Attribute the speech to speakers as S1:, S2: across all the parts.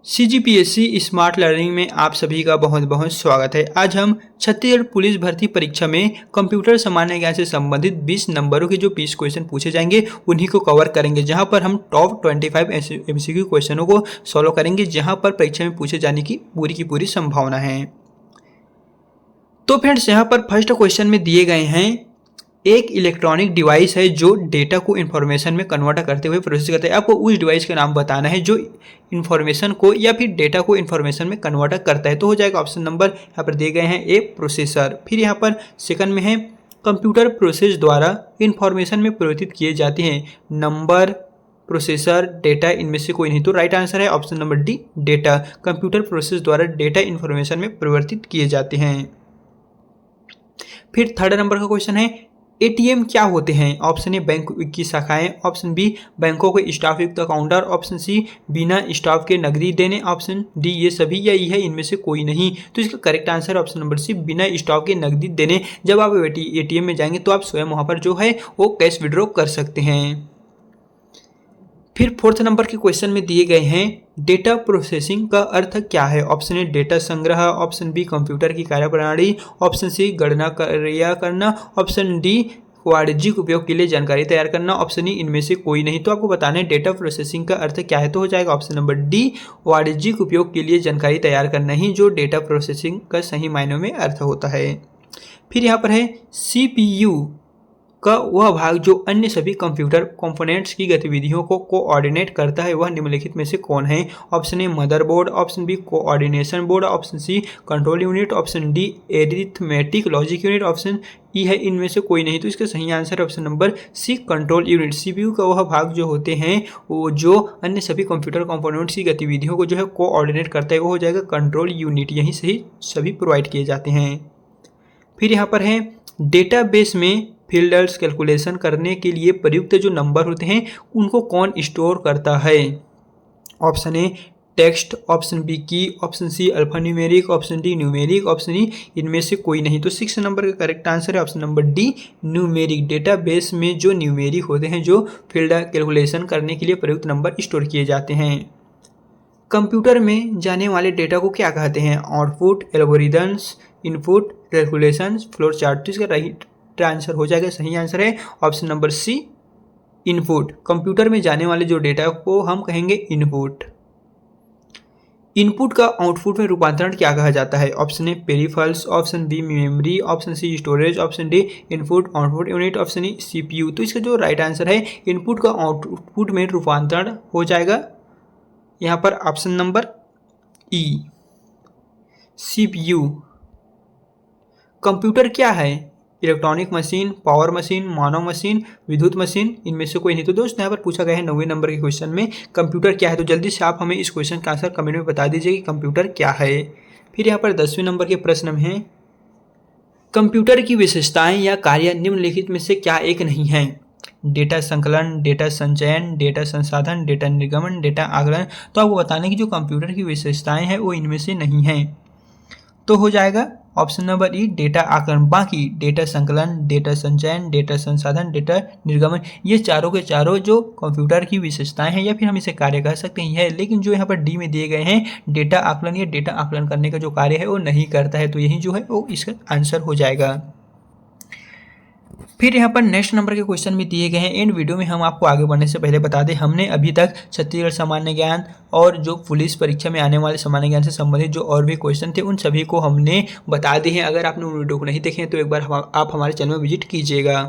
S1: CGPSC smart learning में आप सभी का बहुत बहुत स्वागत है। आज हम छत्तीसगढ़ पुलिस भर्ती परीक्षा में कंप्यूटर सामान्य ज्ञान से संबंधित 20 नंबरों के जो 20 क्वेश्चन पूछे जाएंगे उन्हीं को कवर करेंगे, जहां पर हम टॉप 25 MCQ क्वेश्चनों को सॉल्व करेंगे, जहां पर परीक्षा में पूछे जाने की पूरी संभावना है। तो फ्रेंड्स, यहाँ पर फर्स्ट क्वेश्चन में दिए गए हैं, एक इलेक्ट्रॉनिक डिवाइस है जो डेटा को इन्फॉर्मेशन में कन्वर्ट करते हुए प्रोसेस करता है। आपको उस डिवाइस का नाम बताना है जो इन्फॉर्मेशन को या फिर डेटा को इन्फॉर्मेशन में कन्वर्ट करता है। तो हो जाएगा ऑप्शन नंबर यहाँ पर दिए गए हैं ए, प्रोसेसर। फिर यहाँ पर सेकंड में है, कंप्यूटर प्रोसेस द्वारा इन्फॉर्मेशन में परिवर्तित किए जाते हैं नंबर, प्रोसेसर, डेटा, इनमें से कोई नहीं। तो राइट आंसर है option number D, data. Computer process द्वारा डेटा इन्फॉर्मेशन में परिवर्तित किए जाते हैं। फिर थर्ड नंबर का क्वेश्चन है, ATM क्या होते हैं? ऑप्शन ए, बैंक की शाखाएं। ऑप्शन बी, बैंकों के स्टाफ युक्त काउंटर। ऑप्शन सी, बिना स्टाफ के नकदी देने। ऑप्शन डी, ये सभी या ई है, इनमें से कोई नहीं। तो इसका correct answer option number C, बिना स्टाफ के नकदी देने। जब आप ATM में जाएंगे तो आप स्वयं वहां पर जो है वो कैश विड्रॉ कर सकते हैं। फिर फोर्थ नंबर के क्वेश्चन में दिए गए हैं, डेटा प्रोसेसिंग का अर्थ क्या है? ऑप्शन ए, डेटा संग्रह। ऑप्शन बी, कंप्यूटर की कार्यप्रणाली। ऑप्शन सी, गणना करना। ऑप्शन डी, वाणिज्यिक उपयोग के लिए जानकारी तैयार करना। ऑप्शन ई, इनमें से कोई नहीं। तो आपको बताना है डेटा प्रोसेसिंग का अर्थ क्या है। तो हो जाएगा ऑप्शन नंबर डी, वाणिज्यिक उपयोग के लिए जानकारी तैयार करना ही जो डेटा प्रोसेसिंग का सही मायनों में अर्थ होता है। फिर यहाँ पर है, CPU का वह भाग जो अन्य सभी कंप्यूटर कंपोनेंट्स की गतिविधियों को कोऑर्डिनेट करता है, वह निम्नलिखित में से कौन है? Option A, motherboard. Option B, coordination board. Option C, control unit. Option D, arithmetic logic unit. Option E है, इनमें से कोई नहीं। तो इसका सही आंसर है option number C, control unit. CPU का वह भाग जो होते हैं वो जो अन्य सभी कंप्यूटर कंपोनेंट्स की गतिविधियों को जो है कोऑर्डिनेट करता है, वो हो जाएगा कंट्रोल यूनिट। यहीं से ही सभी प्रोवाइड किए जाते हैं। फिर यहाँ पर है, डेटाबेस में फील्ड्स कैलकुलेशन करने के लिए प्रयुक्त जो नंबर होते हैं उनको कौन स्टोर करता है? Option A, text. Option B, key. Option C, alphanumeric. Option D, numeric. Option E, इनमें से कोई नहीं। तो 6 नंबर का करेक्ट आंसर है option number D, numeric. Database में जो न्यूमेरिक होते हैं जो फील्ड कैलकुलेशन करने के लिए प्रयुक्त नंबर स्टोर किए जाते हैं। कंप्यूटर में जाने वाले डेटा को क्या कहते हैं? Output, algorithms, input, calculation, flow chart. तो इसका राइट आंसर हो जाएगा, सही आंसर है option number C, input. Computer में जाने वाले जो डेटा को हम कहेंगे इनपुट। इनपुट का आउटपुट में रूपांतरण क्या कहा जाता है? Option A, peripherals. Option B, memory. Option C, storage. Option D, input output unit. Option E, CPU। तो इसका जो राइट आंसर है, इनपुट का आउटपुट में रूपांतरण हो जाएगा यहाँ पर ऑप्शन नंबर ई, CPU। कंप्यूटर क्या है? इलेक्ट्रॉनिक मशीन, पावर मशीन, मानव मशीन, विद्युत मशीन, इनमें से कोई नहीं। तो दोस्त, यहाँ पर पूछा गया है 9वें नंबर के क्वेश्चन में कंप्यूटर क्या है। तो जल्दी से आप हमें इस क्वेश्चन का आंसर कमेंट में बता दीजिए कि कंप्यूटर क्या है। फिर यहाँ पर 10वें नंबर के प्रश्न में है, कंप्यूटर की विशेषताएं या कार्य निम्नलिखित में से क्या एक नहीं है? डेटा संकलन, डेटा संचयन, डेटा संसाधन, डेटा निर्गमन, डेटा आकलन। तो आपको बताने की जो कंप्यूटर की विशेषताएं हैं वो इनमें से नहीं है। तो हो जाएगा ऑप्शन नंबर ई, डेटा आकलन। बाकी डेटा संकलन, डेटा संचयन, डेटा संसाधन, डेटा निर्गमन, ये चारों के चारों जो कंप्यूटर की विशेषताएं हैं या फिर हम इसे कार्य कह सकते हैं, लेकिन जो यहाँ पर डी में दिए गए हैं, डेटा आकलन, ये डेटा आकलन करने का जो कार्य है वो नहीं करता है। तो यही जो है वो इसका आंसर हो जाएगा। फिर यहाँ पर नेक्स्ट नंबर के क्वेश्चन भी दिए गए हैं। इन वीडियो में हम आपको आगे बढ़ने से पहले बता दें, हमने अभी तक छत्तीसगढ़ सामान्य ज्ञान और जो पुलिस परीक्षा में आने वाले सामान्य ज्ञान से संबंधित जो और भी क्वेश्चन थे उन सभी को हमने बता दिए हैं। अगर आपने उन वीडियो को नहीं देखे हैं तो एक बार आप हमारे चैनल में विजिट कीजिएगा।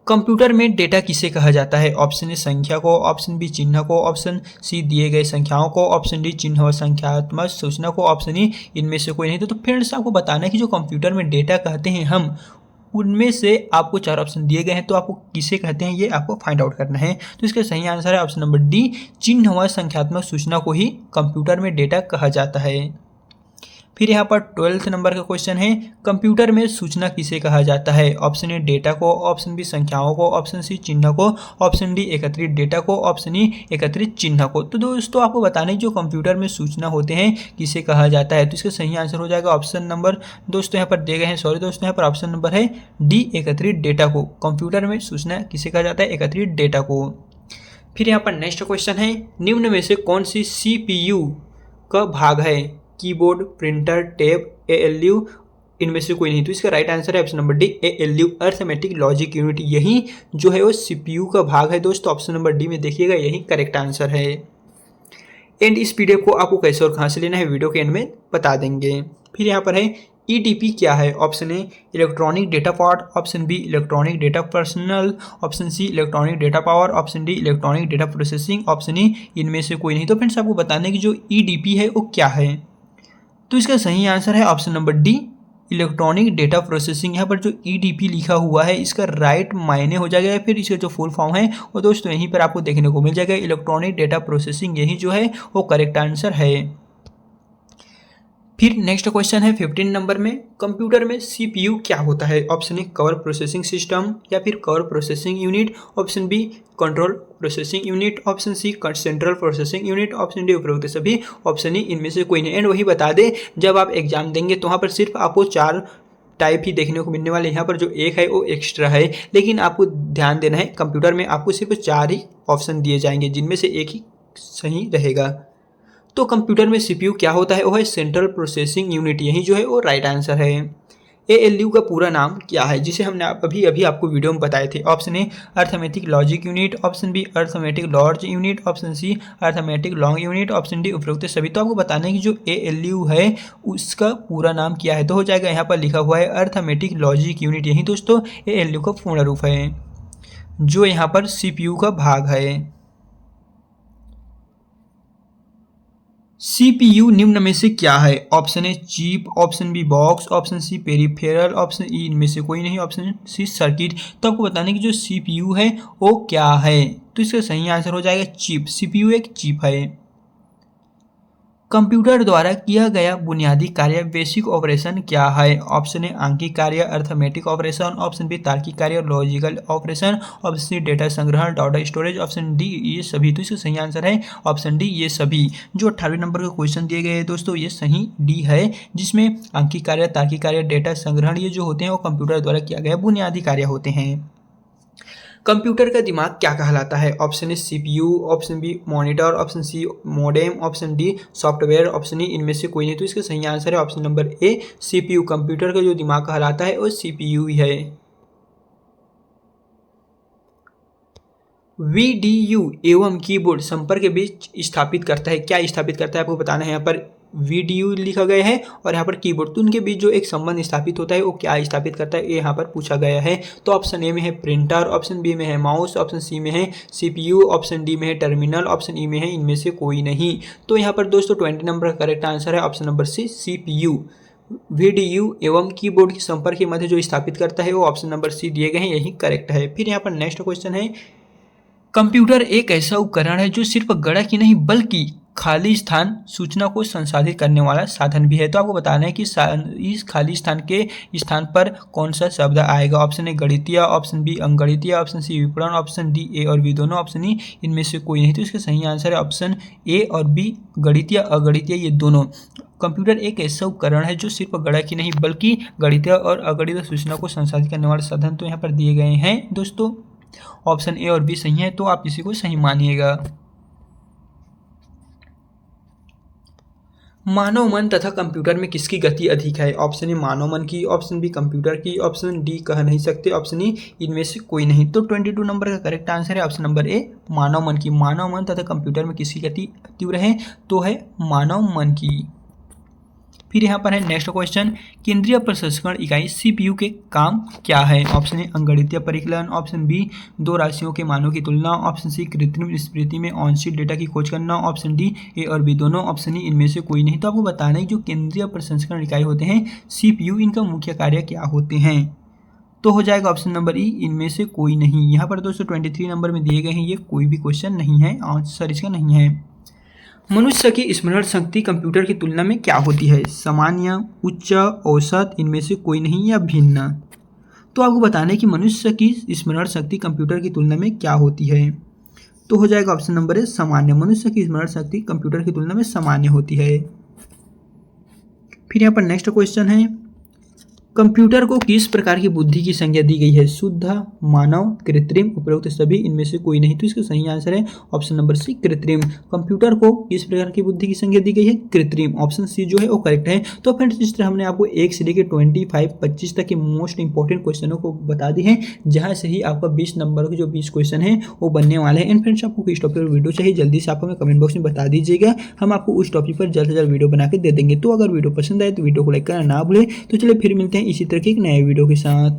S1: कंप्यूटर में डेटा किसे कहा जाता है? ऑप्शन ए, संख्या को। ऑप्शन बी, चिन्ह को। ऑप्शन सी, दिए गए संख्याओं को। ऑप्शन डी, चिन्ह और संख्यात्मक सूचना को। ऑप्शन ई, इनमें से कोई नहीं। तो फ्रेंड्स, आपको बताना है कि जो कंप्यूटर में डेटा कहते हैं हम, उनमें से आपको 4 ऑप्शन दिए गए हैं, तो आपको किसे कहते हैं ये आपको फाइंड आउट करना है। तो इसका सही आंसर है ऑप्शन नंबर डी, चिन्ह व संख्यात्मक सूचना को ही कंप्यूटर में डेटा कहा जाता है। फिर यहाँ पर 12th नंबर का क्वेश्चन है, कंप्यूटर में सूचना किसे कहा जाता है? ऑप्शन ए, डेटा को। ऑप्शन बी, संख्याओं को। ऑप्शन सी, चिन्ह को। ऑप्शन डी, एकत्रित डेटा को। ऑप्शन ई, एकत्रित चिन्ह को। तो दोस्तों, आपको बताने जो कंप्यूटर में सूचना होते हैं किसे कहा जाता है, तो इसका सही आंसर हो जाएगा ऑप्शन नंबर, दोस्तों यहाँ पर दिए गए हैं, सॉरी दोस्तों, यहाँ पर ऑप्शन नंबर है डी, एकत्रित डेटा को। कंप्यूटर में सूचना किसे कहा जाता है? एकत्रित डेटा को। फिर यहाँ पर नेक्स्ट क्वेश्चन है, निम्न में से कौन सी CPU का भाग है? कीबोर्ड, प्रिंटर, टैब, ALU, इनमें से कोई नहीं। तो इसका राइट आंसर है option number D, ALU arithmetic logic unit. यही जो है वो CPU का भाग है दोस्तों। ऑप्शन नंबर डी में देखिएगा, यही करेक्ट आंसर है। एंड इस PDF को आपको कैसे और कहाँ से लेना है वीडियो के एंड में बता देंगे। फिर यहाँ पर है EDP क्या है? Option A electronic data part, option B electronic data personal, option C electronic data power, option D electronic data processing, option E इनमें से कोई नहीं। तो फ्रेंड्स आपको बताने की जो EDP है वो क्या है, तो इसका सही आंसर है option number D, electronic data processing. यहाँ पर जो EDP लिखा हुआ है इसका राइट मायने हो जाएगा, फिर इसका जो फुल फॉर्म है वो दोस्तों यहीं पर आपको देखने को मिल जाएगा, इलेक्ट्रॉनिक डेटा प्रोसेसिंग। यही जो है वो करेक्ट आंसर है। फिर नेक्स्ट क्वेश्चन है 15 नंबर में, कंप्यूटर में CPU क्या होता है? Option A cover processing system या फिर cover processing unit, option B control processing unit, option C central processing unit, option D उपरोक्त सभी, ऑप्शन ई इनमें से कोई नहीं। एंड वही बता दे, जब आप एग्जाम देंगे तो वहाँ पर सिर्फ आपको 4 टाइप ही देखने को मिलने वाले। यहाँ पर जो एक है वो एक्स्ट्रा है, लेकिन आपको ध्यान देना है कंप्यूटर में आपको सिर्फ 4 ही ऑप्शन दिए जाएंगे, जिनमें से एक ही सही रहेगा। तो कंप्यूटर में CPU क्या होता है? वो है सेंट्रल प्रोसेसिंग यूनिट। यही जो है वो राइट आंसर है। ALU का पूरा नाम क्या है, जिसे हमने अभी आपको वीडियो में बताए थे? Option A arithmetic logic unit, option B arithmetic large unit, option C arithmetic long unit, option D उपरोक्त सभी। तो आपको बताना है कि जो ALU है उसका पूरा नाम क्या है, तो हो जाएगा यहाँ पर लिखा हुआ है अर्थमेटिक लॉजिक यूनिट। यही दोस्तों ALU का पूर्ण रूप है, जो यहाँ पर CPU का भाग है। CPU निम्न में से क्या है? Option A chip, option B box, option C peripheral, option E इनमें से कोई नहीं, ऑप्शन सी सर्किट। तो आपको बताने की जो CPU है वो क्या है, तो इसका सही आंसर हो जाएगा चिप। CPU एक चिप है। कंप्यूटर द्वारा किया गया बुनियादी कार्य बेसिक ऑपरेशन क्या है? ऑप्शन ए आंकिक कार्य, अर्थमेटिक ऑपरेशन, ऑप्शन बी तार्किक कार्य, logical operation, option C data संग्रहण, डाटा स्टोरेज, ऑप्शन डी ये सभी। तो इसका सही आंसर है ऑप्शन डी ये सभी। जो 18वें नंबर का क्वेश्चन दिए गए हैं दोस्तों, ये सही डी है, जिसमें आंकिक कार्य, तार्किक कार्य, डेटा संग्रहण ये जो होते हैं वो कंप्यूटर द्वारा किया गया बुनियादी कार्य होते हैं। कंप्यूटर का दिमाग क्या कहलाता है? Option A CPU, option B monitor, option C modem, option D software, option E इनमें से कोई नहीं। तो इसका सही आंसर है ऑप्शन नंबर ए CPU। कंप्यूटर का जो दिमाग कहलाता है वो CPU ही है। VDU एवं कीबोर्ड संपर्क के बीच स्थापित करता है, क्या स्थापित करता है आपको बताना है। यहाँ पर VDU लिखा गया है और यहाँ पर कीबोर्ड, तो उनके बीच जो एक संबंध स्थापित होता है वो क्या स्थापित करता है, ये यहाँ पर पूछा गया है। तो ऑप्शन ए में है प्रिंटर, ऑप्शन बी में है माउस, ऑप्शन सी में है CPU, ऑप्शन डी में है टर्मिनल, ऑप्शन ई में है इनमें से कोई नहीं। तो यहाँ पर दोस्तों 20 नंबर का करेक्ट आंसर है option number C CPU। VDU एवं कीबोर्ड के संपर्क के मध्य जो स्थापित करता है वो ऑप्शन नंबर सी दिए गए हैं, यही करेक्ट है। फिर यहाँ पर नेक्स्ट क्वेश्चन है, कंप्यूटर एक ऐसा उपकरण है जो सिर्फ गणक ही नहीं बल्कि खाली स्थान सूचना को संसाधित करने वाला साधन भी है। तो आपको बताना है कि इस खाली स्थान के स्थान पर कौन सा शब्द आएगा। ऑप्शन ए गणितीय, ऑप्शन बी अंगणितीय, ऑप्शन सी विपणन, ऑप्शन डी ए और बी दोनों, ऑप्शन ई इनमें से कोई नहीं। तो इसका सही आंसर है ऑप्शन ए और बी, गणितीय अगणितीय ये दोनों। कंप्यूटर एक ऐसा उपकरण है जो सिर्फ गणक ही नहीं बल्कि गणितीय और अगणितीय सूचना को संसाधित करने वाले साधन तो यहाँ पर दिए गए हैं दोस्तों। ऑप्शन ए और बी सही है, तो आप इसी को सही मानिएगा। मानव मन तथा कंप्यूटर में किसकी गति अधिक है? ऑप्शन ए मानव मन की, ऑप्शन बी कंप्यूटर की, ऑप्शन डी कह नहीं सकते, ऑप्शन ई इनमें से कोई नहीं। तो 22 नंबर का करेक्ट आंसर है ऑप्शन नंबर ए मानव मन की। मानव मन तथा कंप्यूटर में किसकी गति तीव्र है, तो है मानव मन की। फिर यहाँ पर है नेक्स्ट क्वेश्चन, केंद्रीय प्रसंस्करण इकाई CPU के काम क्या है? ऑप्शन ए अंगणितीय परिकलन, ऑप्शन बी दो राशियों के मानों की तुलना, ऑप्शन सी कृत्रिम स्मृति में आंशिक डेटा की खोज करना, ऑप्शन डी ए और बी दोनों, ऑप्शन ई इनमें से कोई नहीं। तो आपको बताना है जो केंद्रीय प्रसंस्करण इकाई होते हैं CPU, इनका मुख्य कार्य क्या होते हैं, तो हो जाएगा ऑप्शन नंबर ई इनमें से कोई नहीं। यहाँ पर दोस्तों 23 नंबर में दिए गए हैं, ये कोई भी क्वेश्चन नहीं है, आंसर इसका नहीं है। मनुष्य की स्मरण शक्ति कंप्यूटर की तुलना में क्या होती है? सामान्य, उच्च, औसत, इनमें से कोई नहीं या भिन्न। तो आपको बताना है कि मनुष्य की स्मरण शक्ति कंप्यूटर की तुलना में क्या होती है, तो हो जाएगा ऑप्शन नंबर ए सामान्य। मनुष्य की स्मरण शक्ति कंप्यूटर की तुलना में सामान्य होती है। फिर यहाँ पर नेक्स्ट क्वेश्चन है, कंप्यूटर को किस प्रकार की बुद्धि की संज्ञा दी गई है? शुद्ध, मानव, कृत्रिम, उपरोक्त सभी, इनमें से कोई नहीं। तो इसका सही आंसर है ऑप्शन नंबर सी, कृत्रिम। कंप्यूटर को किस प्रकार की बुद्धि की संज्ञा दी गई है? कृत्रिम। ऑप्शन सी जो है वो करेक्ट है। तो फ्रेंड्स इस तरह हमने आपको 1 से लेकर 25 तक के मोस्ट इंपॉर्टेंट क्वेश्चनों को बता दी है, जहां से ही आपका 20 नंबर के जो 20 क्वेश्चन है वो बनने वाले हैं। एंड फ्रेंड्स आपको किस टॉपिक पर वीडियो चाहिए जल्दी से आप हमें कमेंट बॉक्स में बता दीजिएगा, हम आपको उस टॉपिक पर जल्द से जल्द वीडियो बना के दे देंगे। तो अगर वीडियो पसंद आए तो वीडियो को लाइक करना ना भूलें। तो चलिए फिर मिलते हैं इसी तरह के एक नए वीडियो के साथ।